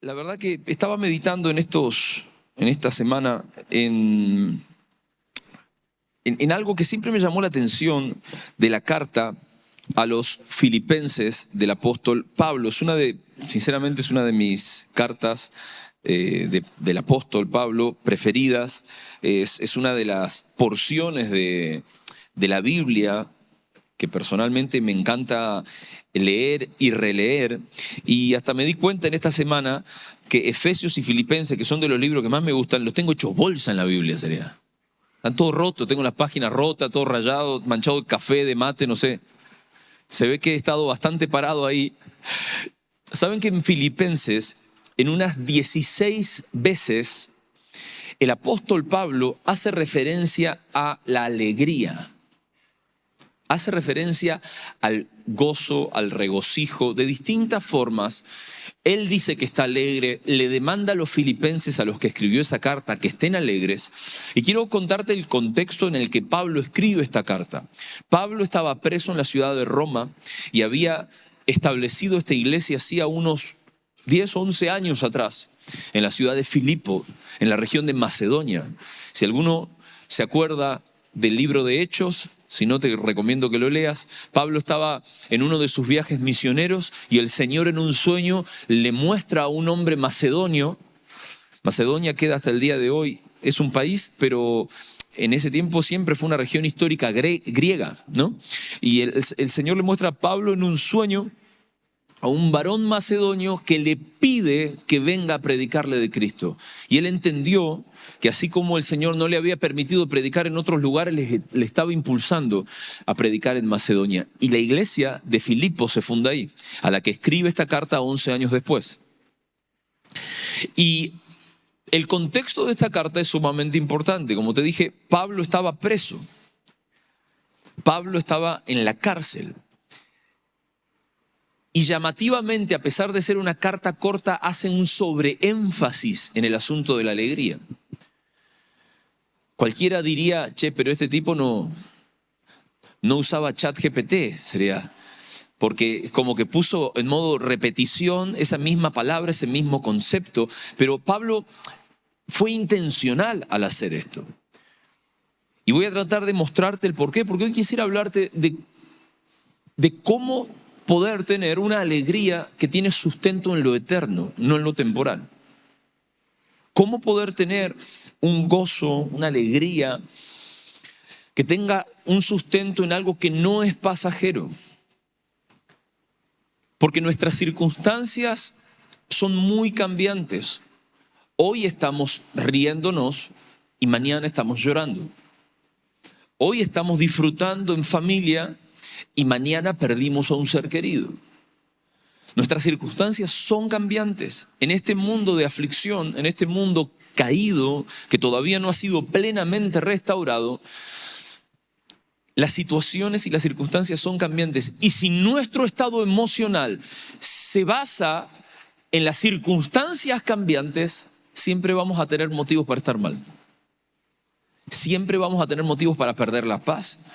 La verdad que estaba meditando en esta semana en algo que siempre me llamó la atención de la carta a los filipenses del apóstol Pablo. Sinceramente es una de mis cartas del apóstol Pablo preferidas. Es una de las porciones de la Biblia que personalmente me encanta leer y releer, y hasta me di cuenta en esta semana que Efesios y Filipenses, que son de los libros que más me gustan, los tengo hechos bolsa en la Biblia, sería. Están todos rotos, tengo las páginas rotas, todo rayado, manchado de café, de mate, no sé. Se ve que he estado bastante parado ahí. ¿Saben que en Filipenses, en unas 16 veces, el apóstol Pablo hace referencia a la alegría? Hace referencia al gozo, al regocijo, de distintas formas. Él dice que está alegre, le demanda a los filipenses a los que escribió esa carta que estén alegres. Y quiero contarte el contexto en el que Pablo escribe esta carta. Pablo estaba preso en la ciudad de Roma y había establecido esta iglesia hacía unos 10 o 11 años atrás, en la ciudad de Filipo, en la región de Macedonia. Si alguno se acuerda del libro de Hechos, si no, te recomiendo que lo leas. Pablo estaba en uno de sus viajes misioneros y el Señor en un sueño le muestra a un hombre macedonio. Macedonia queda hasta el día de hoy, es un país, pero en ese tiempo siempre fue una región histórica griega, ¿no? Y el Señor le muestra a Pablo en un sueño a un varón macedonio que le pide que venga a predicarle de Cristo. Y él entendió que así como el Señor no le había permitido predicar en otros lugares, le estaba impulsando a predicar en Macedonia. Y la iglesia de Filipo se funda ahí, a la que escribe esta carta 11 años después. Y el contexto de esta carta es sumamente importante. Como te dije, Pablo estaba preso. Pablo estaba en la cárcel. Y llamativamente, a pesar de ser una carta corta, hacen un sobreénfasis en el asunto de la alegría. Cualquiera diría, pero este tipo no usaba ChatGPT, sería, porque como que puso en modo repetición esa misma palabra, ese mismo concepto, pero Pablo fue intencional al hacer esto. Y voy a tratar de mostrarte el porqué, porque hoy quisiera hablarte de cómo poder tener una alegría que tiene sustento en lo eterno, no en lo temporal. Cómo poder tener un gozo, una alegría que tenga un sustento en algo que no es pasajero. Porque nuestras circunstancias son muy cambiantes. Hoy estamos riéndonos y mañana estamos llorando. Hoy estamos disfrutando en familia y mañana perdimos a un ser querido. Nuestras circunstancias son cambiantes. En este mundo de aflicción, en este mundo caído, que todavía no ha sido plenamente restaurado, las situaciones y las circunstancias son cambiantes. Y si nuestro estado emocional se basa en las circunstancias cambiantes, siempre vamos a tener motivos para estar mal. Siempre vamos a tener motivos para perder la paz.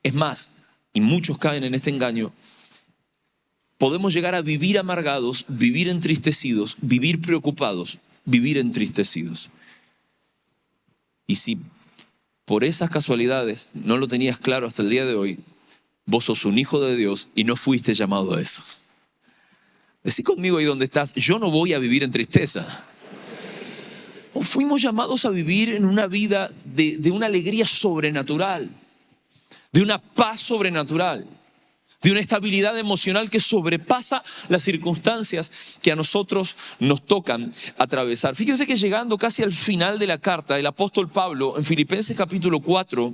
Es más, y muchos caen en este engaño, podemos llegar a vivir amargados, vivir entristecidos, vivir preocupados, vivir entristecidos. Y si por esas casualidades no lo tenías claro hasta el día de hoy, vos sos un hijo de Dios y no fuiste llamado a eso. Decí conmigo ahí donde estás, yo no voy a vivir en tristeza. Fuimos llamados a vivir en una vida de una alegría sobrenatural, de una paz sobrenatural, de una estabilidad emocional que sobrepasa las circunstancias que a nosotros nos tocan atravesar. Fíjense que llegando casi al final de la carta, el apóstol Pablo, en Filipenses capítulo 4,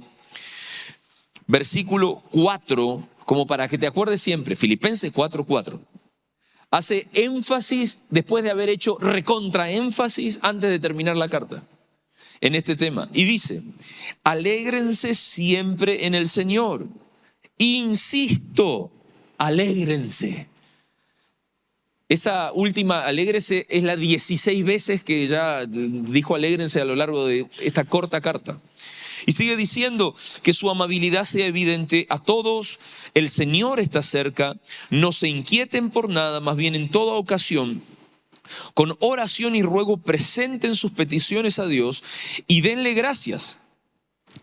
versículo 4, como para que te acuerdes siempre, Filipenses 4:4, hace énfasis después de haber hecho recontraénfasis antes de terminar la carta en este tema. Y dice, alégrense siempre en el Señor. Insisto, alégrense. Esa última, alégrese, es la 16 veces que ya dijo alégrense a lo largo de esta corta carta. Y sigue diciendo que su amabilidad sea evidente a todos. El Señor está cerca. No se inquieten por nada, más bien en toda ocasión, Con oración y ruego presenten sus peticiones a Dios y denle gracias.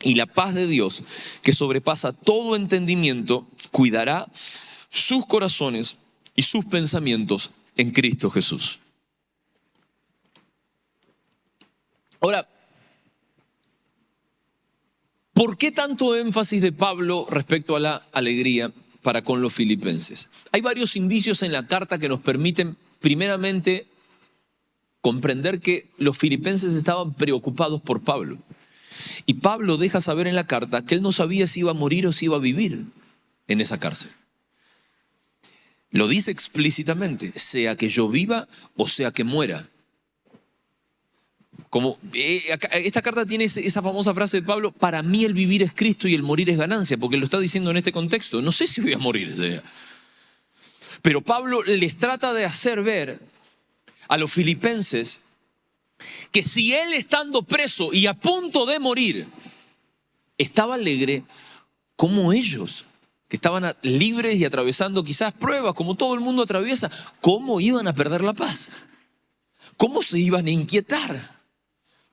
Y la paz de Dios, que sobrepasa todo entendimiento, cuidará sus corazones y sus pensamientos en Cristo Jesús. Ahora, ¿por qué tanto énfasis de Pablo respecto a la alegría para con los filipenses? Hay varios indicios en la carta que nos permiten, primeramente, comprender que los filipenses estaban preocupados por Pablo. Y Pablo deja saber en la carta que él no sabía si iba a morir o si iba a vivir en esa cárcel. Lo dice explícitamente, sea que yo viva o sea que muera. Esta carta tiene esa famosa frase de Pablo: para mí el vivir es Cristo y el morir es ganancia, porque lo está diciendo en este contexto. No sé si voy a morir. Pero Pablo les trata de hacer ver a los filipenses que si él, estando preso y a punto de morir, estaba alegre como ellos, que estaban libres y atravesando quizás pruebas como todo el mundo atraviesa, ¿cómo iban a perder la paz? ¿Cómo se iban a inquietar?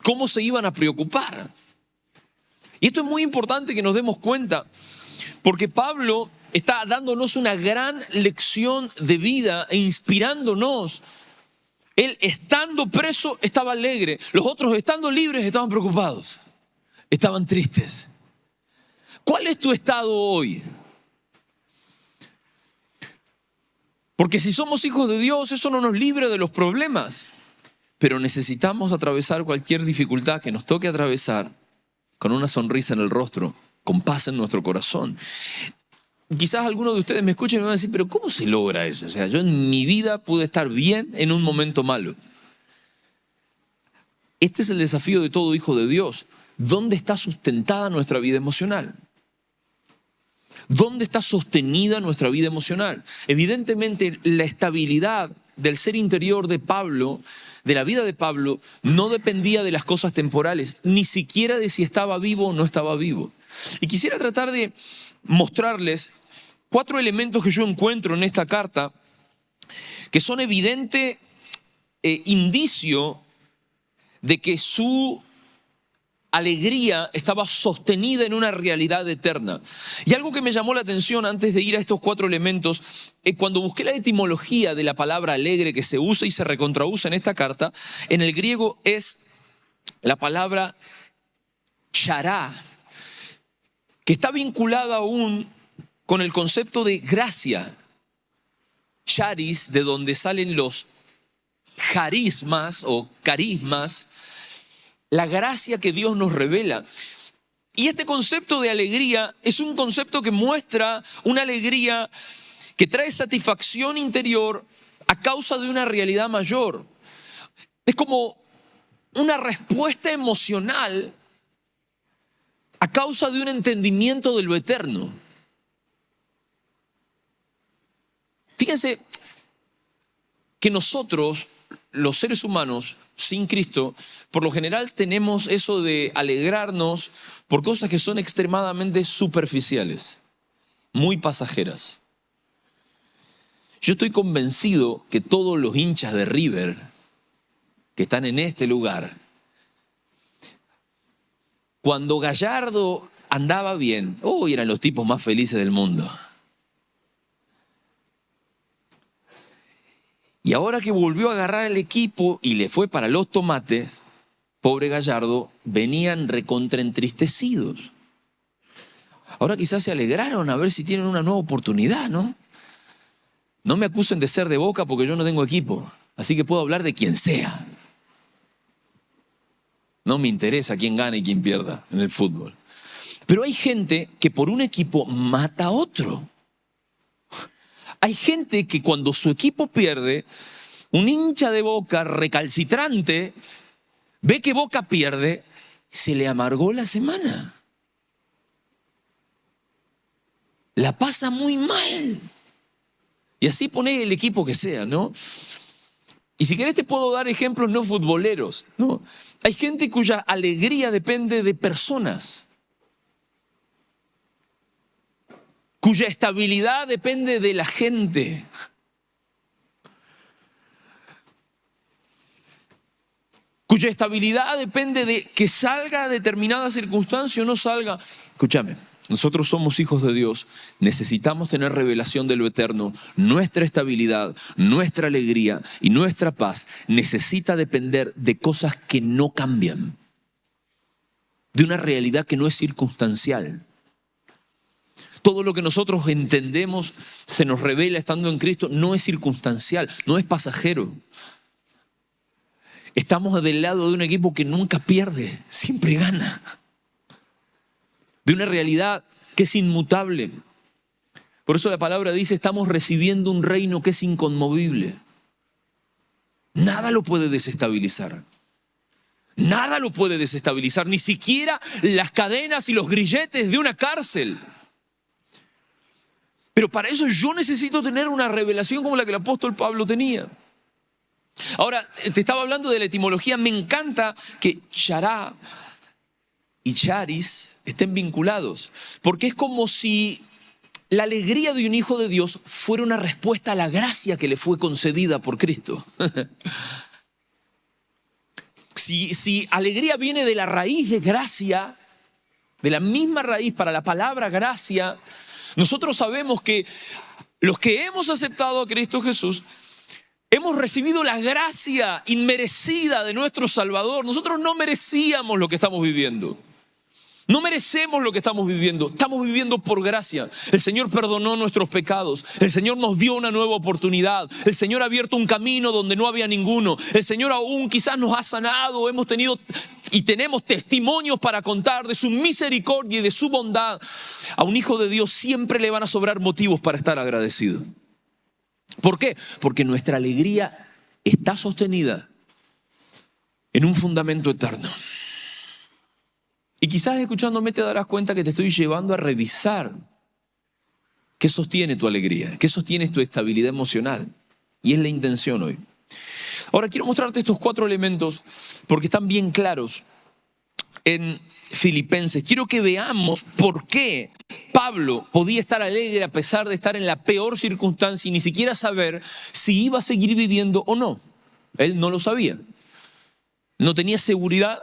¿Cómo se iban a preocupar? Y esto es muy importante que nos demos cuenta, porque Pablo está dándonos una gran lección de vida e inspirándonos. Él, estando preso, estaba alegre. Los otros, estando libres, estaban preocupados. Estaban tristes. ¿Cuál es tu estado hoy? Porque si somos hijos de Dios, eso no nos libre de los problemas. Pero necesitamos atravesar cualquier dificultad que nos toque atravesar con una sonrisa en el rostro, con paz en nuestro corazón. Quizás algunos de ustedes me escuchen y me van a decir, pero ¿cómo se logra eso? O sea, yo en mi vida pude estar bien en un momento malo. Este es el desafío de todo hijo de Dios. ¿Dónde está sustentada nuestra vida emocional? ¿Dónde está sostenida nuestra vida emocional? Evidentemente, la estabilidad del ser interior de Pablo, de la vida de Pablo, no dependía de las cosas temporales, ni siquiera de si estaba vivo o no estaba vivo. Y quisiera tratar de mostrarles 4 elementos que yo encuentro en esta carta que son evidente indicio de que su alegría estaba sostenida en una realidad eterna. Y algo que me llamó la atención antes de ir a estos 4 elementos, cuando busqué la etimología de la palabra alegre que se usa y se recontrausa en esta carta, en el griego es la palabra chará, que está vinculada aún con el concepto de gracia. Charis, de donde salen los carismas o carismas, la gracia que Dios nos revela. Y este concepto de alegría es un concepto que muestra una alegría que trae satisfacción interior a causa de una realidad mayor. Es como una respuesta emocional a causa de un entendimiento de lo eterno. Fíjense que nosotros, los seres humanos, sin Cristo, por lo general tenemos eso de alegrarnos por cosas que son extremadamente superficiales, muy pasajeras. Yo estoy convencido que todos los hinchas de River que están en este lugar, cuando Gallardo andaba bien, eran los tipos más felices del mundo. Y ahora que volvió a agarrar el equipo y le fue para los tomates, pobre Gallardo, venían recontraentristecidos. Ahora quizás se alegraron a ver si tienen una nueva oportunidad, ¿no? No me acusen de ser de Boca porque yo no tengo equipo, así que puedo hablar de quien sea. No me interesa quién gane y quién pierda en el fútbol. Pero hay gente que por un equipo mata a otro. Hay gente que cuando su equipo pierde, un hincha de Boca recalcitrante ve que Boca pierde, se le amargó la semana. La pasa muy mal. Y así pone el equipo que sea, ¿no? Y si querés te puedo dar ejemplos no futboleros, ¿no? Hay gente cuya alegría depende de personas, cuya estabilidad depende de la gente. cuya estabilidad depende de que salga determinada circunstancia o no salga. Escúchame, nosotros somos hijos de Dios, necesitamos tener revelación de lo eterno. Nuestra estabilidad, nuestra alegría y nuestra paz necesita depender de cosas que no cambian, de una realidad que no es circunstancial. Todo lo que nosotros entendemos, se nos revela estando en Cristo, no es circunstancial, no es pasajero. Estamos del lado de un equipo que nunca pierde, siempre gana. De una realidad que es inmutable. Por eso la palabra dice, estamos recibiendo un reino que es inconmovible. Nada lo puede desestabilizar. Nada lo puede desestabilizar, ni siquiera las cadenas y los grilletes de una cárcel. Pero para eso yo necesito tener una revelación como la que el apóstol Pablo tenía. Ahora, te estaba hablando de la etimología. Me encanta que chará y charis estén vinculados, porque es como si la alegría de un hijo de Dios fuera una respuesta a la gracia que le fue concedida por Cristo. Si alegría viene de la raíz de gracia, de la misma raíz para la palabra gracia, nosotros sabemos que los que hemos aceptado a Cristo Jesús, hemos recibido la gracia inmerecida de nuestro Salvador. Nosotros no merecíamos lo que estamos viviendo. No merecemos lo que estamos viviendo. Estamos viviendo por gracia. El Señor perdonó nuestros pecados. El Señor nos dio una nueva oportunidad. El Señor ha abierto un camino donde no había ninguno. El Señor aún quizás nos ha sanado. Hemos tenido y tenemos testimonios para contar de su misericordia y de su bondad. A un hijo de Dios siempre le van a sobrar motivos para estar agradecido. ¿Por qué? Porque nuestra alegría está sostenida en un fundamento eterno. Y quizás escuchándome te darás cuenta que te estoy llevando a revisar qué sostiene tu alegría, qué sostiene tu estabilidad emocional. Y es la intención hoy. Ahora quiero mostrarte estos 4 elementos porque están bien claros en Filipenses. Quiero que veamos por qué Pablo podía estar alegre a pesar de estar en la peor circunstancia y ni siquiera saber si iba a seguir viviendo o no. Él no lo sabía. No tenía seguridad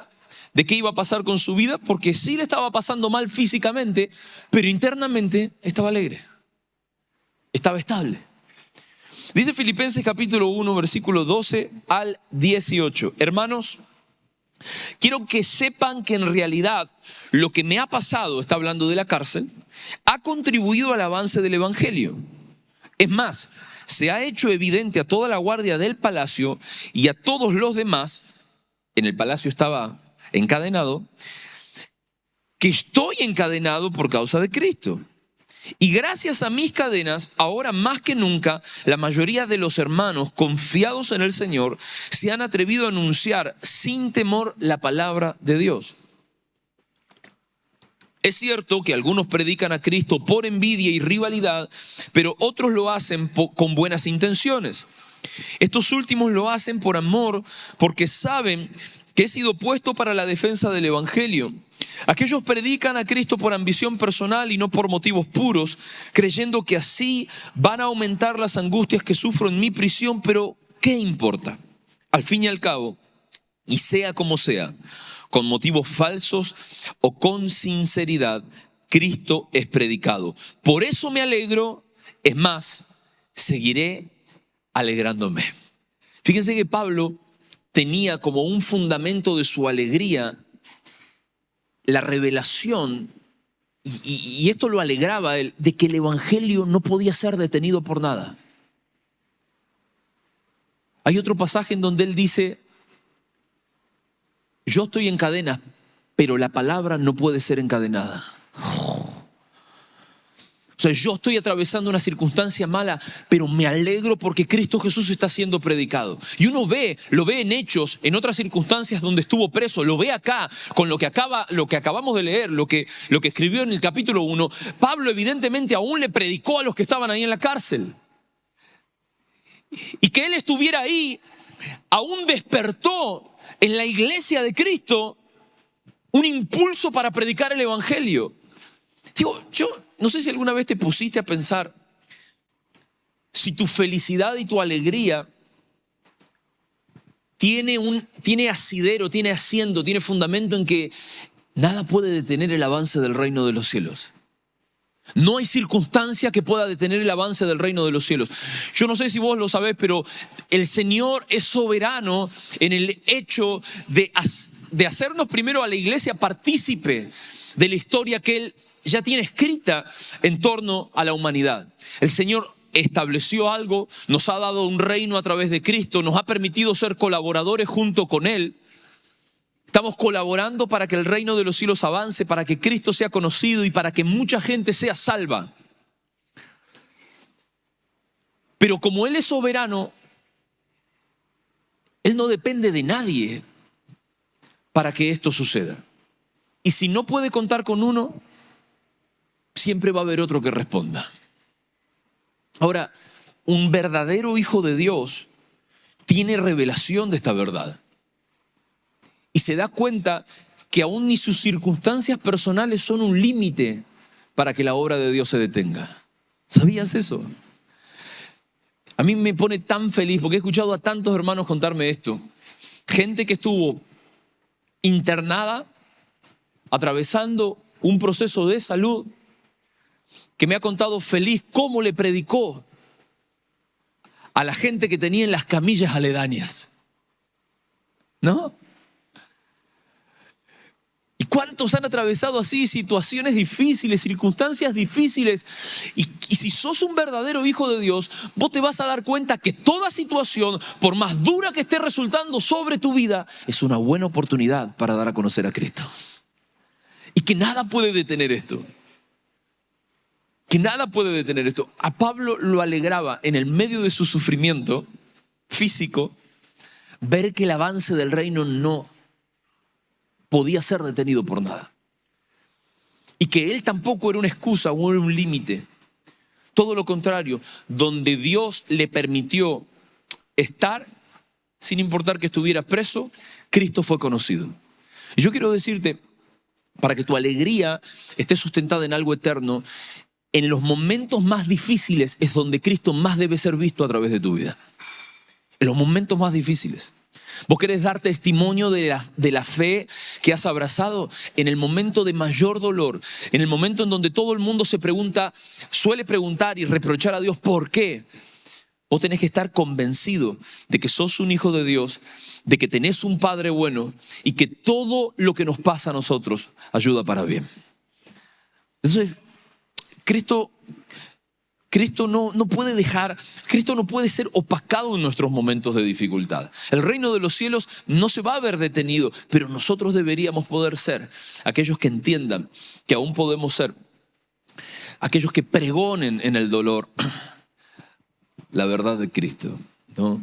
de qué iba a pasar con su vida, porque sí le estaba pasando mal físicamente, pero internamente estaba alegre, estaba estable. Dice Filipenses capítulo 1, versículo 12 al 18. Hermanos, quiero que sepan que en realidad lo que me ha pasado, está hablando de la cárcel, ha contribuido al avance del evangelio. Es más, se ha hecho evidente a toda la guardia del palacio y a todos los demás, en el palacio estaba encadenado, que estoy encadenado por causa de Cristo. Y gracias a mis cadenas, ahora más que nunca, la mayoría de los hermanos confiados en el Señor se han atrevido a anunciar sin temor la palabra de Dios. Es cierto que algunos predican a Cristo por envidia y rivalidad, pero otros lo hacen con buenas intenciones. Estos últimos lo hacen por amor, porque saben que he sido puesto para la defensa del evangelio. Aquellos predican a Cristo por ambición personal y no por motivos puros, creyendo que así van a aumentar las angustias que sufro en mi prisión, pero ¿qué importa? Al fin y al cabo, y sea como sea, con motivos falsos o con sinceridad, Cristo es predicado. Por eso me alegro, es más, seguiré alegrándome. Fíjense que Pablo tenía como un fundamento de su alegría la revelación, y esto lo alegraba a él, de que el evangelio no podía ser detenido por nada. Hay otro pasaje en donde él dice, yo estoy en cadena, pero la palabra no puede ser encadenada. O sea, yo estoy atravesando una circunstancia mala, pero me alegro porque Cristo Jesús está siendo predicado. Y uno lo ve en Hechos, en otras circunstancias donde estuvo preso, lo ve acá con lo que acabamos de leer, lo que escribió en el capítulo 1. Pablo evidentemente aún le predicó a los que estaban ahí en la cárcel. Y que él estuviera ahí, aún despertó en la iglesia de Cristo un impulso para predicar el evangelio. Digo, yo no sé si alguna vez te pusiste a pensar si tu felicidad y tu alegría tiene asidero, tiene asiento, tiene fundamento en que nada puede detener el avance del reino de los cielos. No hay circunstancia que pueda detener el avance del reino de los cielos. Yo no sé si vos lo sabés, pero el Señor es soberano en el hecho de hacernos primero a la iglesia partícipe de la historia que Él ya tiene escrita en torno a la humanidad. El Señor estableció algo, nos ha dado un reino a través de Cristo, nos ha permitido ser colaboradores junto con Él. Estamos colaborando para que el reino de los cielos avance, para que Cristo sea conocido y para que mucha gente sea salva. Pero como Él es soberano, Él no depende de nadie para que esto suceda. Y si no puede contar con uno, siempre va a haber otro que responda. Ahora, un verdadero hijo de Dios tiene revelación de esta verdad. Y se da cuenta que aún ni sus circunstancias personales son un límite para que la obra de Dios se detenga. ¿Sabías eso? A mí me pone tan feliz porque he escuchado a tantos hermanos contarme esto. Gente que estuvo internada, atravesando un proceso de salud, que me ha contado feliz cómo le predicó a la gente que tenía en las camillas aledañas. ¿No? ¿Y cuántos han atravesado así situaciones difíciles, circunstancias difíciles? Y si sos un verdadero hijo de Dios, vos te vas a dar cuenta que toda situación, por más dura que esté resultando sobre tu vida, es una buena oportunidad para dar a conocer a Cristo. Y que nada puede detener esto. Que nada puede detener esto. A Pablo lo alegraba en el medio de su sufrimiento físico ver que el avance del reino no podía ser detenido por nada. Y que él tampoco era una excusa o era un límite. Todo lo contrario, donde Dios le permitió estar, sin importar que estuviera preso, Cristo fue conocido. Y yo quiero decirte, para que tu alegría esté sustentada en algo eterno, en los momentos más difíciles es donde Cristo más debe ser visto a través de tu vida. En los momentos más difíciles. ¿Vos querés dar testimonio de la fe que has abrazado? En el momento de mayor dolor, en el momento en donde todo el mundo suele preguntar y reprochar a Dios ¿por qué? Vos tenés que estar convencido de que sos un hijo de Dios, de que tenés un Padre bueno y que todo lo que nos pasa a nosotros ayuda para bien. Entonces, Cristo no puede ser opacado en nuestros momentos de dificultad. El reino de los cielos no se va a ver detenido, pero nosotros deberíamos poder ser aquellos que entiendan que aún podemos ser aquellos que pregonen en el dolor la verdad de Cristo, ¿no?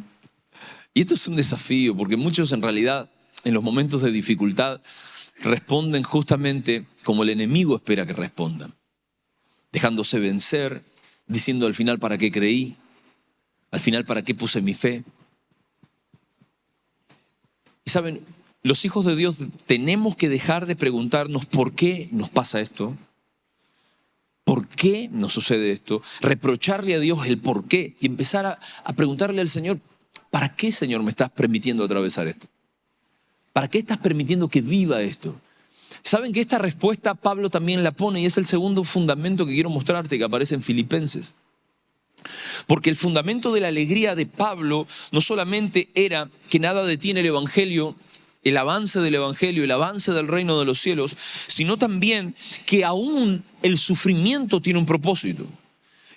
Y esto es un desafío porque muchos en realidad en los momentos de dificultad responden justamente como el enemigo espera que respondan, dejándose vencer, diciendo al final para qué creí, al final para qué puse mi fe. Y saben, los hijos de Dios tenemos que dejar de preguntarnos por qué nos pasa esto, por qué nos sucede esto, reprocharle a Dios el por qué y empezar a preguntarle al Señor, ¿para qué, Señor, me estás permitiendo atravesar esto? ¿Para qué estás permitiendo que viva esto? ¿Saben que esta respuesta Pablo también la pone y es el segundo fundamento que quiero mostrarte que aparece en Filipenses? Porque el fundamento de la alegría de Pablo no solamente era que nada detiene el evangelio, el avance del evangelio, el avance del reino de los cielos, sino también que aún el sufrimiento tiene un propósito.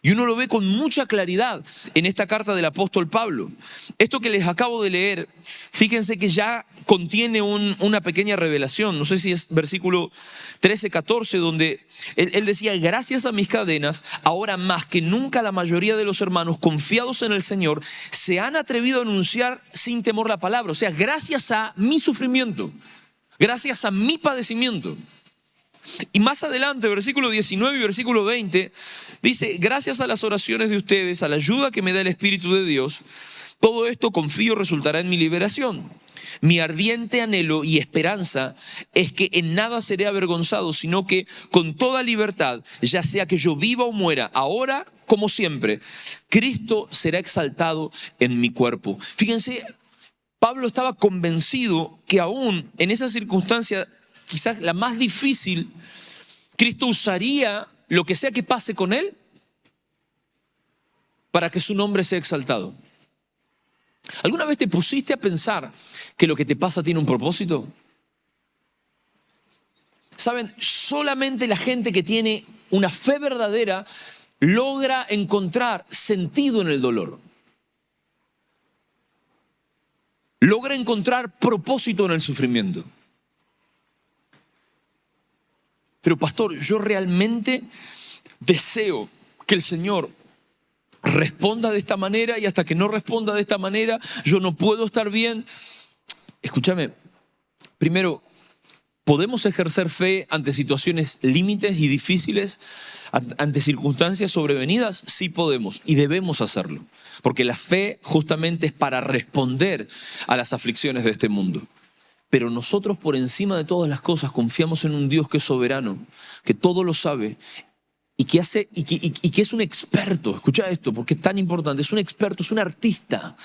Y uno lo ve con mucha claridad en esta carta del apóstol Pablo. Esto que les acabo de leer, fíjense que ya contiene una pequeña revelación. No sé si es versículo 13, 14, donde él decía, gracias a mis cadenas, ahora más que nunca la mayoría de los hermanos confiados en el Señor se han atrevido a anunciar sin temor la palabra. O sea, gracias a mi sufrimiento, gracias a mi padecimiento. Y más adelante, versículo 19 y versículo 20, dice, gracias a las oraciones de ustedes, a la ayuda que me da el Espíritu de Dios, todo esto confío resultará en mi liberación. Mi ardiente anhelo y esperanza es que en nada seré avergonzado, sino que con toda libertad, ya sea que yo viva o muera, ahora como siempre, Cristo será exaltado en mi cuerpo. Fíjense, Pablo estaba convencido que aún en esa circunstancia, quizás la más difícil, Cristo usaría lo que sea que pase con él para que su nombre sea exaltado. ¿Alguna vez te pusiste a pensar que lo que te pasa tiene un propósito? Saben, solamente la gente que tiene una fe verdadera logra encontrar sentido en el dolor. Logra encontrar propósito en el sufrimiento. Pero pastor, yo realmente deseo que el Señor responda de esta manera, y hasta que no responda de esta manera, yo no puedo estar bien. Escúchame, primero, ¿podemos ejercer fe ante situaciones límites y difíciles, ante circunstancias sobrevenidas? Sí podemos y debemos hacerlo, porque la fe justamente es para responder a las aflicciones de este mundo. Pero nosotros, por encima de todas las cosas, confiamos en un Dios que es soberano, que todo lo sabe y que es un experto. Escucha esto, porque es tan importante. Es un experto, es un artista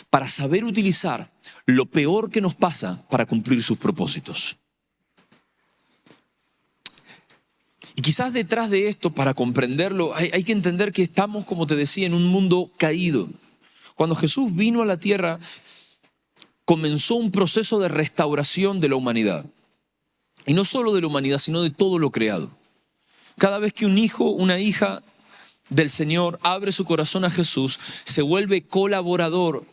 para saber utilizar lo peor que nos pasa para cumplir sus propósitos. Y quizás detrás de esto, para comprenderlo, hay que entender que estamos, como te decía, en un mundo caído. Cuando Jesús vino a la tierra, comenzó un proceso de restauración de la humanidad. Y no solo de la humanidad, sino de todo lo creado. Cada vez que un hijo, una hija del Señor abre su corazón a Jesús, se vuelve colaborador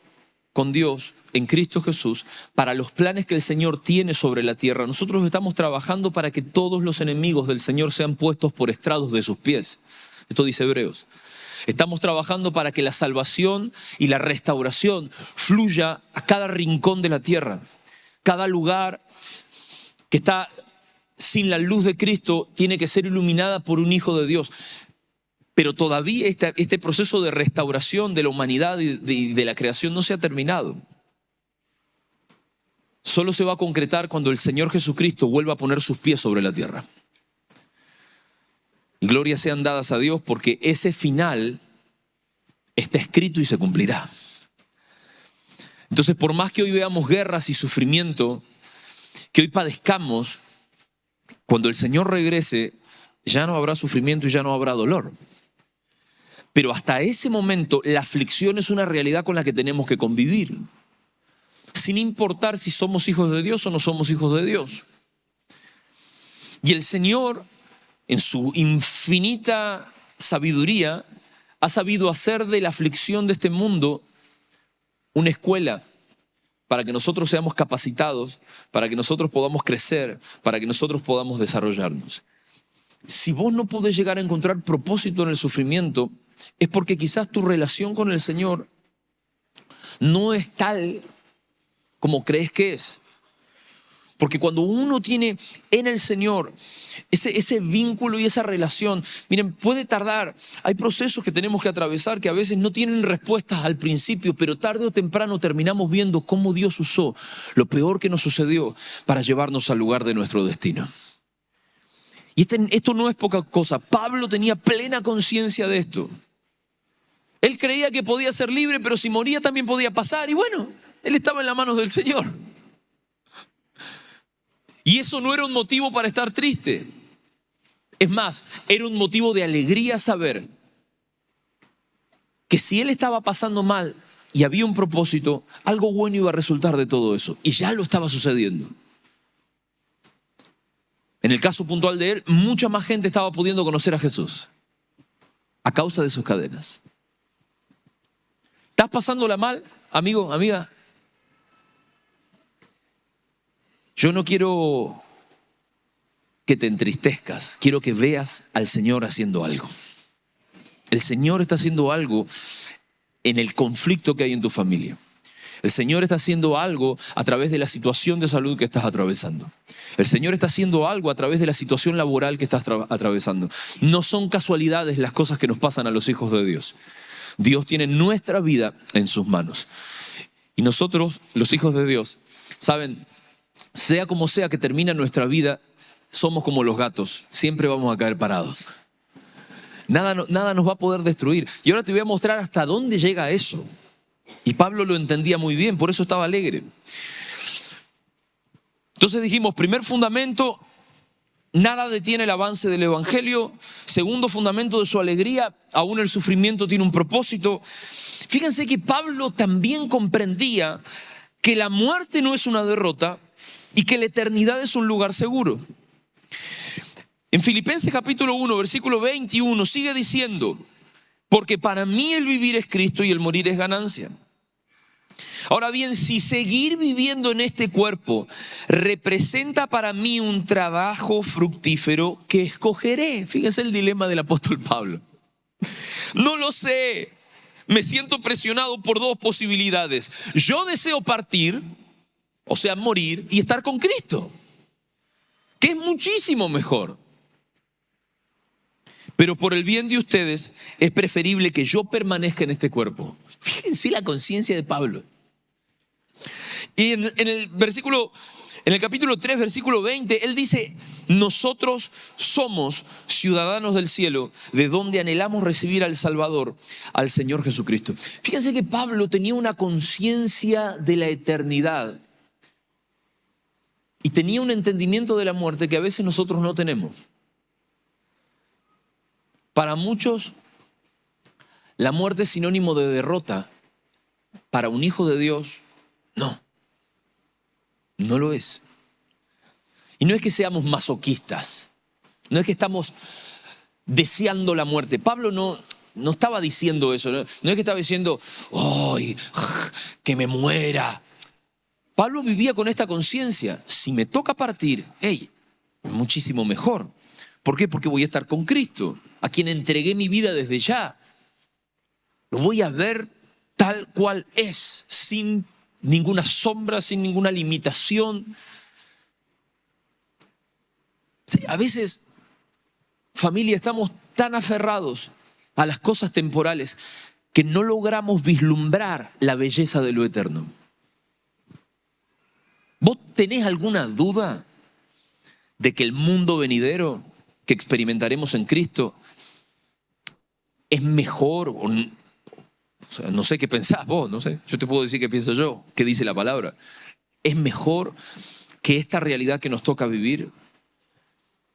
con Dios en Cristo Jesús para los planes que el Señor tiene sobre la tierra. Nosotros estamos trabajando para que todos los enemigos del Señor sean puestos por estrados de sus pies. Esto dice Hebreos. Estamos trabajando para que la salvación y la restauración fluya a cada rincón de la tierra. Cada lugar que está sin la luz de Cristo tiene que ser iluminada por un hijo de Dios. Pero todavía este proceso de restauración de la humanidad y de la creación no se ha terminado. Solo se va a concretar cuando el Señor Jesucristo vuelva a poner sus pies sobre la tierra. Y glorias sean dadas a Dios, porque ese final está escrito y se cumplirá. Entonces, por más que hoy veamos guerras y sufrimiento, que hoy padezcamos, cuando el Señor regrese, ya no habrá sufrimiento y ya no habrá dolor. Pero hasta ese momento, la aflicción es una realidad con la que tenemos que convivir, sin importar si somos hijos de Dios o no somos hijos de Dios. Y el Señor, en su infinita sabiduría, ha sabido hacer de la aflicción de este mundo una escuela para que nosotros seamos capacitados, para que nosotros podamos crecer, para que nosotros podamos desarrollarnos. Si vos no podés llegar a encontrar propósito en el sufrimiento, es porque quizás tu relación con el Señor no es tal como crees que es. Porque cuando uno tiene en el Señor ese vínculo y esa relación, miren, puede tardar. Hay procesos que tenemos que atravesar que a veces no tienen respuestas al principio, pero tarde o temprano terminamos viendo cómo Dios usó lo peor que nos sucedió para llevarnos al lugar de nuestro destino. Y esto no es poca cosa. Pablo tenía plena conciencia de esto. Él creía que podía ser libre, pero si moría también podía pasar. Y bueno, él estaba en las manos del Señor. Y eso no era un motivo para estar triste. Es más, era un motivo de alegría saber que si él estaba pasando mal y había un propósito, algo bueno iba a resultar de todo eso. Y ya lo estaba sucediendo. En el caso puntual de él, mucha más gente estaba pudiendo conocer a Jesús a causa de sus cadenas. ¿Estás pasándola mal, amigo, amiga? Yo no quiero que te entristezcas, quiero que veas al Señor haciendo algo. El Señor está haciendo algo en el conflicto que hay en tu familia. El Señor está haciendo algo a través de la situación de salud que estás atravesando. El Señor está haciendo algo a través de la situación laboral que estás atravesando. No son casualidades las cosas que nos pasan a los hijos de Dios. Dios tiene nuestra vida en sus manos. Y nosotros, los hijos de Dios, saben, sea como sea que termine nuestra vida, somos como los gatos, siempre vamos a caer parados. Nada nos va a poder destruir. Y ahora te voy a mostrar hasta dónde llega eso. Y Pablo lo entendía muy bien, por eso estaba alegre. Entonces dijimos, primer fundamento, nada detiene el avance del evangelio. Segundo fundamento de su alegría, aún el sufrimiento tiene un propósito. Fíjense que Pablo también comprendía que la muerte no es una derrota y que la eternidad es un lugar seguro. En Filipenses capítulo 1, versículo 21 sigue diciendo, porque para mí el vivir es Cristo y el morir es ganancia. Ahora bien, si seguir viviendo en este cuerpo representa para mí un trabajo fructífero, ¿qué escogeré? Fíjense el dilema del apóstol Pablo. No lo sé. Me siento presionado por dos posibilidades. Yo deseo partir, o sea, morir y estar con Cristo, que es muchísimo mejor. Pero por el bien de ustedes es preferible que yo permanezca en este cuerpo. Fíjense la conciencia de Pablo. Y en el capítulo 3, versículo 20, él dice, nosotros somos ciudadanos del cielo, de donde anhelamos recibir al Salvador, al Señor Jesucristo. Fíjense que Pablo tenía una conciencia de la eternidad y tenía un entendimiento de la muerte que a veces nosotros no tenemos. Para muchos, la muerte es sinónimo de derrota. Para un hijo de Dios, no. No lo es. Y no es que seamos masoquistas. No es que estamos deseando la muerte. Pablo no estaba diciendo eso. No es que estaba diciendo, ¡ay, que me muera! Pablo vivía con esta conciencia. Si me toca partir, hey, muchísimo mejor. ¿Por qué? Porque voy a estar con Cristo, a quien entregué mi vida desde ya. Lo voy a ver tal cual es, sin ninguna sombra, sin ninguna limitación. A veces, familia, estamos tan aferrados a las cosas temporales que no logramos vislumbrar la belleza de lo eterno. ¿Vos tenés alguna duda de que el mundo venidero que experimentaremos en Cristo es mejor? O sea, no sé qué pensás vos, no sé. Yo te puedo decir qué pienso yo, qué dice la palabra. ¿Es mejor que esta realidad que nos toca vivir?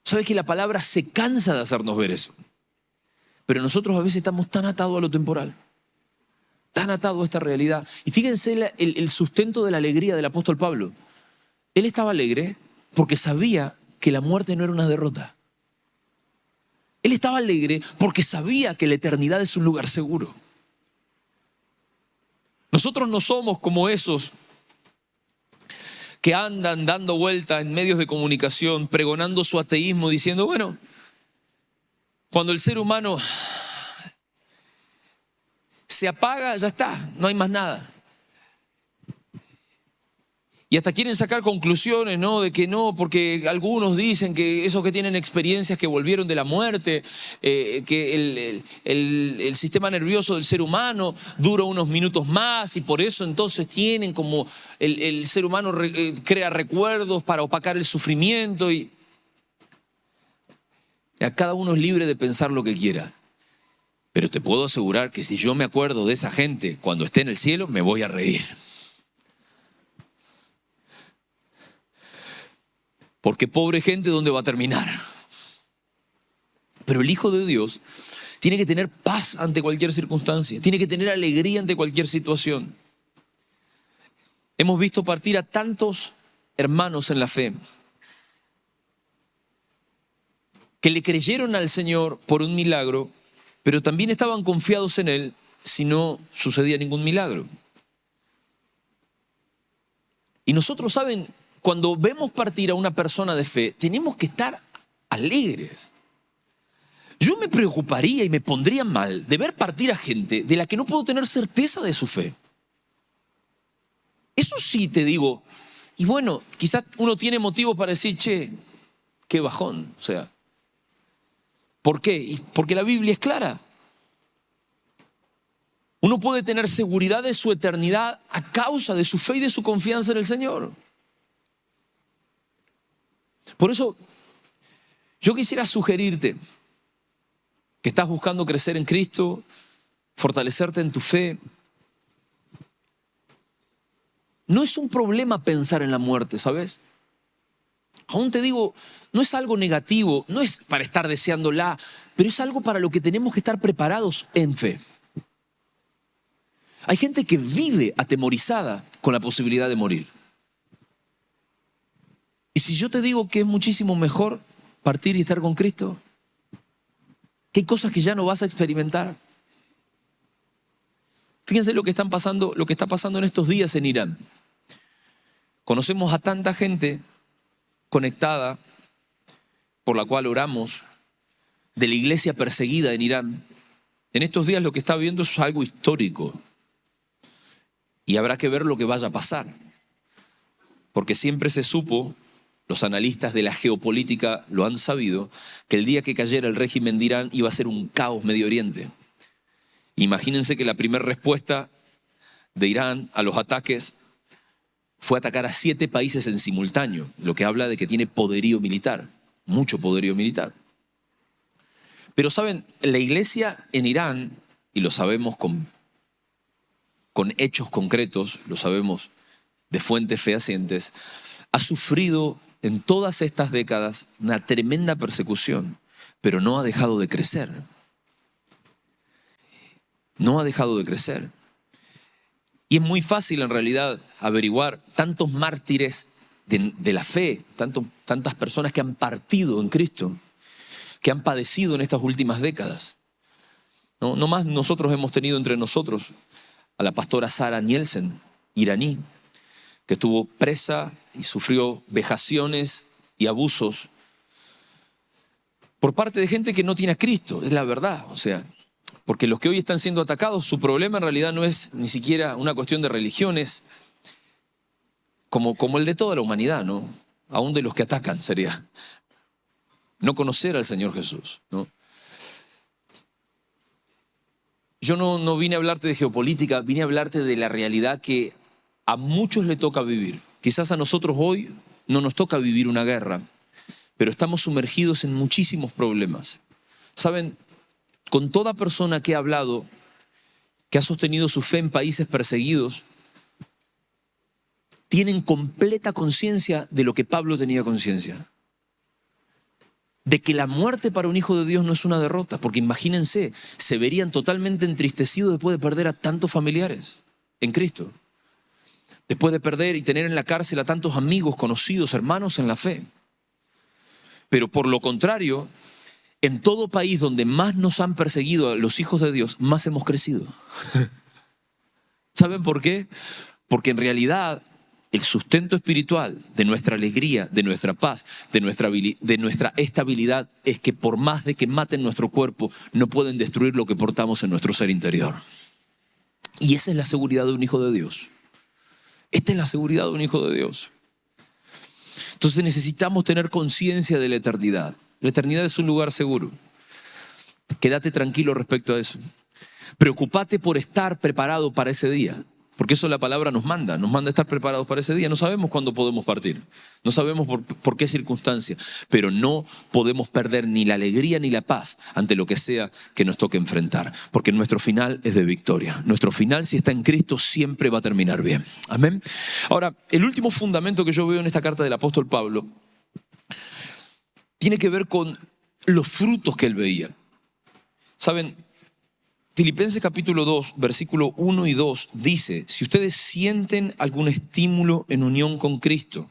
¿Sabes que la palabra se cansa de hacernos ver eso? Pero nosotros a veces estamos tan atados a lo temporal, tan atados a esta realidad. Y fíjense el sustento de la alegría del apóstol Pablo. Él estaba alegre porque sabía que la muerte no era una derrota. Él estaba alegre porque sabía que la eternidad es un lugar seguro. Nosotros no somos como esos que andan dando vuelta en medios de comunicación, pregonando su ateísmo, diciendo, bueno, cuando el ser humano se apaga, ya está, no hay más nada. Y hasta quieren sacar conclusiones, ¿no? De que no, porque algunos dicen que esos que tienen experiencias que volvieron de la muerte, que el sistema nervioso del ser humano dura unos minutos más y por eso entonces tienen como el ser humano crea recuerdos para opacar el sufrimiento. Y a cada uno es libre de pensar lo que quiera. Pero te puedo asegurar que si yo me acuerdo de esa gente cuando esté en el cielo, me voy a reír. Porque pobre gente, ¿dónde va a terminar? Pero el Hijo de Dios tiene que tener paz ante cualquier circunstancia, tiene que tener alegría ante cualquier situación. Hemos visto partir a tantos hermanos en la fe que le creyeron al Señor por un milagro, pero también estaban confiados en Él si no sucedía ningún milagro. Y nosotros, ¿saben? Cuando vemos partir a una persona de fe, tenemos que estar alegres. Yo me preocuparía y me pondría mal de ver partir a gente de la que no puedo tener certeza de su fe. Eso sí te digo. Y bueno, quizás uno tiene motivo para decir, che, qué bajón. O sea, ¿por qué? Porque la Biblia es clara. Uno puede tener seguridad de su eternidad a causa de su fe y de su confianza en el Señor. Por eso, yo quisiera sugerirte que estás buscando crecer en Cristo, fortalecerte en tu fe, No es un problema pensar en la muerte, ¿sabes? Aún te digo, no es algo negativo, no es para estar deseándola, pero es algo para lo que tenemos que estar preparados en fe. Hay gente que vive atemorizada con la posibilidad de morir. Y si yo te digo que es muchísimo mejor partir y estar con Cristo, que hay cosas que ya no vas a experimentar. Fíjense lo que está pasando en estos días en Irán. Conocemos a tanta gente conectada, por la cual oramos, de la iglesia perseguida en Irán. En estos días lo que está viendo es algo histórico. Y habrá que ver lo que vaya a pasar. Porque siempre se supo, los analistas de la geopolítica lo han sabido, que el día que cayera el régimen de Irán iba a ser un caos Medio Oriente. Imagínense que la primera respuesta de Irán a los ataques fue atacar a 7 países en simultáneo, lo que habla de que tiene poderío militar, mucho poderío militar. Pero saben, la iglesia en Irán, y lo sabemos con hechos concretos, lo sabemos de fuentes fehacientes, ha sufrido en todas estas décadas una tremenda persecución, pero no ha dejado de crecer. No ha dejado de crecer. Y es muy fácil en realidad averiguar tantos mártires de la fe, tantas personas que han partido en Cristo, que han padecido en estas últimas décadas. No más nosotros hemos tenido entre nosotros a la pastora Sara Nielsen, iraní, que estuvo presa y sufrió vejaciones y abusos por parte de gente que no tiene a Cristo, es la verdad, o sea. Porque los que hoy están siendo atacados, su problema en realidad no es ni siquiera una cuestión de religiones, como el de toda la humanidad, ¿no? Aún de los que atacan sería no conocer al Señor Jesús, ¿no? Yo no vine a hablarte de geopolítica, vine a hablarte de la realidad que a muchos le toca vivir. Quizás a nosotros hoy no nos toca vivir una guerra, pero estamos sumergidos en muchísimos problemas. ¿Saben? Con toda persona que he hablado, que ha sostenido su fe en países perseguidos, tienen completa conciencia de lo que Pablo tenía conciencia. De que la muerte para un hijo de Dios no es una derrota, porque imagínense, se verían totalmente entristecidos después de perder a tantos familiares en Cristo. Después de perder y tener en la cárcel a tantos amigos, conocidos, hermanos en la fe. Pero por lo contrario, en todo país donde más nos han perseguido a los hijos de Dios, más hemos crecido. ¿Saben por qué? Porque en realidad el sustento espiritual de nuestra alegría, de nuestra paz, de nuestra estabilidad es que por más de que maten nuestro cuerpo, no pueden destruir lo que portamos en nuestro ser interior. Y esa es la seguridad de un hijo de Dios. Esta es la seguridad de un hijo de Dios. Entonces necesitamos tener conciencia de la eternidad. La eternidad es un lugar seguro. Quédate tranquilo respecto a eso. Preocúpate por estar preparado para ese día. Porque eso la palabra nos manda a estar preparados para ese día. No sabemos cuándo podemos partir. No sabemos por qué circunstancia. Pero no podemos perder ni la alegría ni la paz ante lo que sea que nos toque enfrentar. Porque nuestro final es de victoria. Nuestro final, si está en Cristo, siempre va a terminar bien. Amén. Ahora, el último fundamento que yo veo en esta carta del apóstol Pablo tiene que ver con los frutos que él veía. ¿Saben? Filipenses capítulo 2, versículo 1 y 2 dice, si ustedes sienten algún estímulo en unión con Cristo,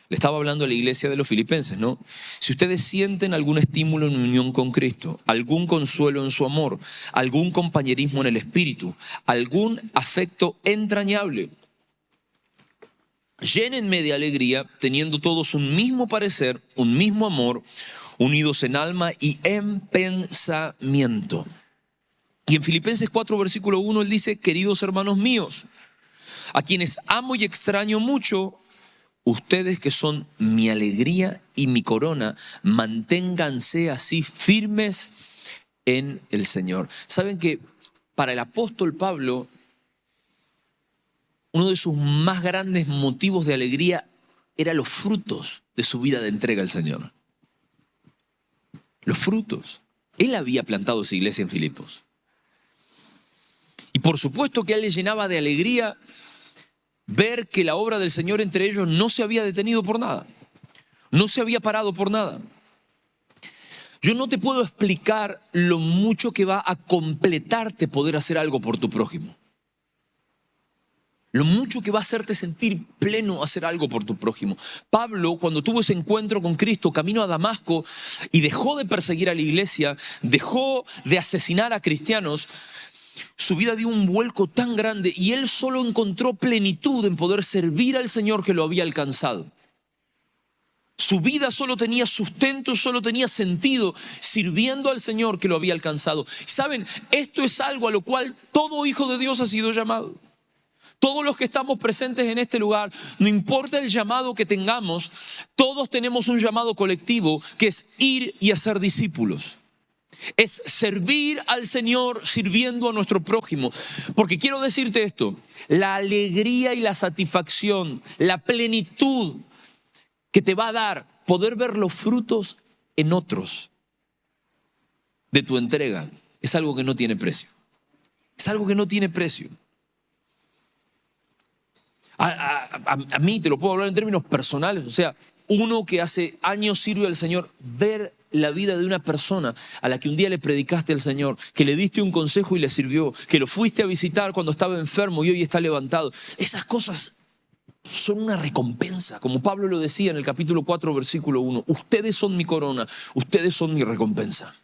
le estaba hablando a la iglesia de los filipenses, ¿no? Si ustedes sienten algún estímulo en unión con Cristo, algún consuelo en su amor, algún compañerismo en el espíritu, algún afecto entrañable, llénenme de alegría, teniendo todos un mismo parecer, un mismo amor, unidos en alma y en pensamiento. Y en Filipenses 4, versículo 1, él dice, queridos hermanos míos, a quienes amo y extraño mucho, ustedes que son mi alegría y mi corona, manténganse así firmes en el Señor. ¿Saben que para el apóstol Pablo, uno de sus más grandes motivos de alegría eran los frutos de su vida de entrega al Señor? Los frutos. Él había plantado esa iglesia en Filipos. Y por supuesto que a él le llenaba de alegría ver que la obra del Señor entre ellos no se había detenido por nada, no se había parado por nada. Yo no te puedo explicar lo mucho que va a completarte poder hacer algo por tu prójimo. Lo mucho que va a hacerte sentir pleno hacer algo por tu prójimo. Pablo, cuando tuvo ese encuentro con Cristo, camino a Damasco, y dejó de perseguir a la iglesia, dejó de asesinar a cristianos, su vida dio un vuelco tan grande y él solo encontró plenitud en poder servir al Señor que lo había alcanzado. Su vida solo tenía sustento, solo tenía sentido sirviendo al Señor que lo había alcanzado. ¿Saben? Esto es algo a lo cual todo hijo de Dios ha sido llamado. Todos los que estamos presentes en este lugar, no importa el llamado que tengamos, todos tenemos un llamado colectivo que es ir y hacer discípulos. Es servir al Señor sirviendo a nuestro prójimo. Porque quiero decirte esto, la alegría y la satisfacción, la plenitud que te va a dar poder ver los frutos en otros de tu entrega es algo que no tiene precio. Es algo que no tiene precio. A mí, te lo puedo hablar en términos personales, o sea, uno que hace años sirve al Señor, ver la vida de una persona a la que un día le predicaste al Señor, que le diste un consejo y le sirvió, que lo fuiste a visitar cuando estaba enfermo y hoy está levantado. Esas cosas son una recompensa, como Pablo lo decía en el capítulo 4, versículo 1. Ustedes son mi corona, ustedes son mi recompensa.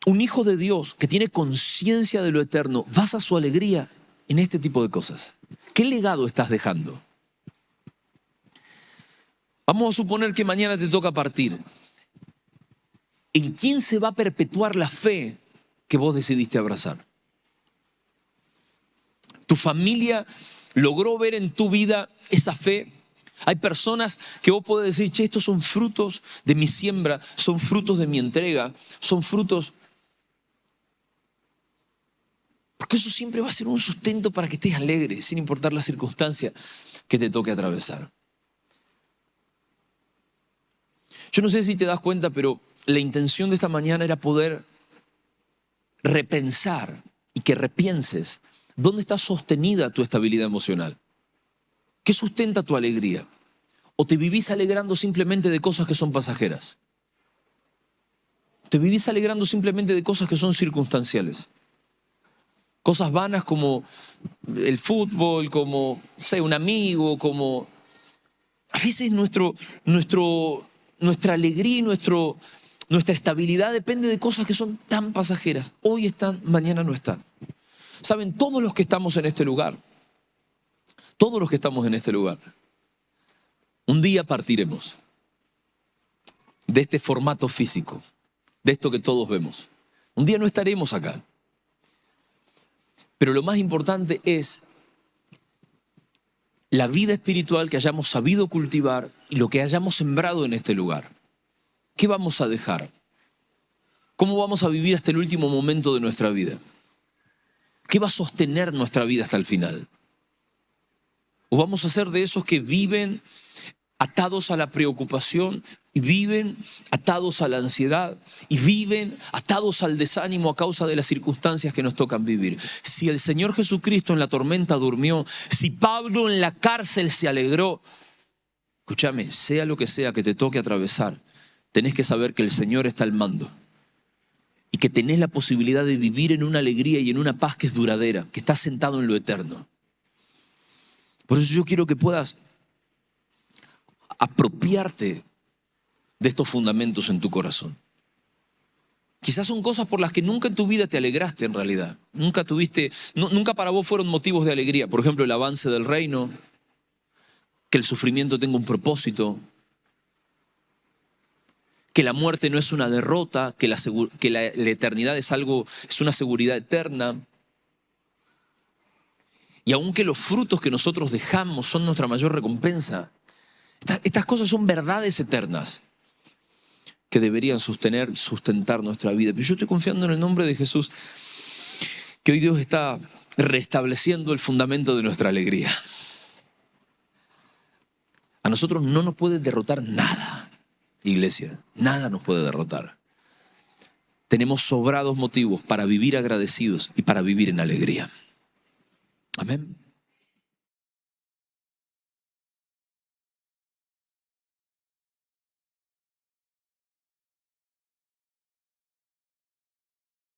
Un hijo de Dios que tiene conciencia de lo eterno basa su alegría en este tipo de cosas. ¿Qué legado estás dejando? Vamos a suponer que mañana te toca partir. ¿En quién se va a perpetuar la fe que vos decidiste abrazar? ¿Tu familia logró ver en tu vida esa fe? Hay personas que vos podés decir, che, estos son frutos de mi siembra, son frutos de mi entrega, son frutos... Porque eso siempre va a ser un sustento para que estés alegre, sin importar la circunstancia que te toque atravesar. Yo no sé si te das cuenta, pero la intención de esta mañana era poder repensar y que repienses dónde está sostenida tu estabilidad emocional. ¿Qué sustenta tu alegría? ¿O te vivís alegrando simplemente de cosas que son pasajeras? ¿Te vivís alegrando simplemente de cosas que son circunstanciales? Cosas vanas como el fútbol, como, no sé, un amigo, como... A veces nuestra alegría y nuestra estabilidad depende de cosas que son tan pasajeras. Hoy están, mañana no están. Saben, todos los que estamos en este lugar, un día partiremos de este formato físico, de esto que todos vemos. Un día no estaremos acá. Pero lo más importante es la vida espiritual que hayamos sabido cultivar y lo que hayamos sembrado en este lugar. ¿Qué vamos a dejar? ¿Cómo vamos a vivir hasta el último momento de nuestra vida? ¿Qué va a sostener nuestra vida hasta el final? ¿O vamos a ser de esos que viven atados a la preocupación y viven atados a la ansiedad y viven atados al desánimo a causa de las circunstancias que nos tocan vivir? Si el Señor Jesucristo en la tormenta durmió, si Pablo en la cárcel se alegró, escúchame, sea lo que sea que te toque atravesar, tenés que saber que el Señor está al mando y que tenés la posibilidad de vivir en una alegría y en una paz que es duradera, que está sentado en lo eterno. Por eso yo quiero que puedas apropiarte de estos fundamentos en tu corazón. Quizás son cosas por las que nunca en tu vida te alegraste en realidad. Nunca para vos fueron motivos de alegría. Por ejemplo, el avance del reino, que el sufrimiento tenga un propósito, que la muerte no es una derrota, que la eternidad es una seguridad eterna. Y aunque los frutos que nosotros dejamos son nuestra mayor recompensa, estas cosas son verdades eternas que deberían sustentar nuestra vida. Pero yo estoy confiando en el nombre de Jesús que hoy Dios está restableciendo el fundamento de nuestra alegría. A nosotros no nos puede derrotar nada, iglesia. Nada nos puede derrotar. Tenemos sobrados motivos para vivir agradecidos y para vivir en alegría. Amén.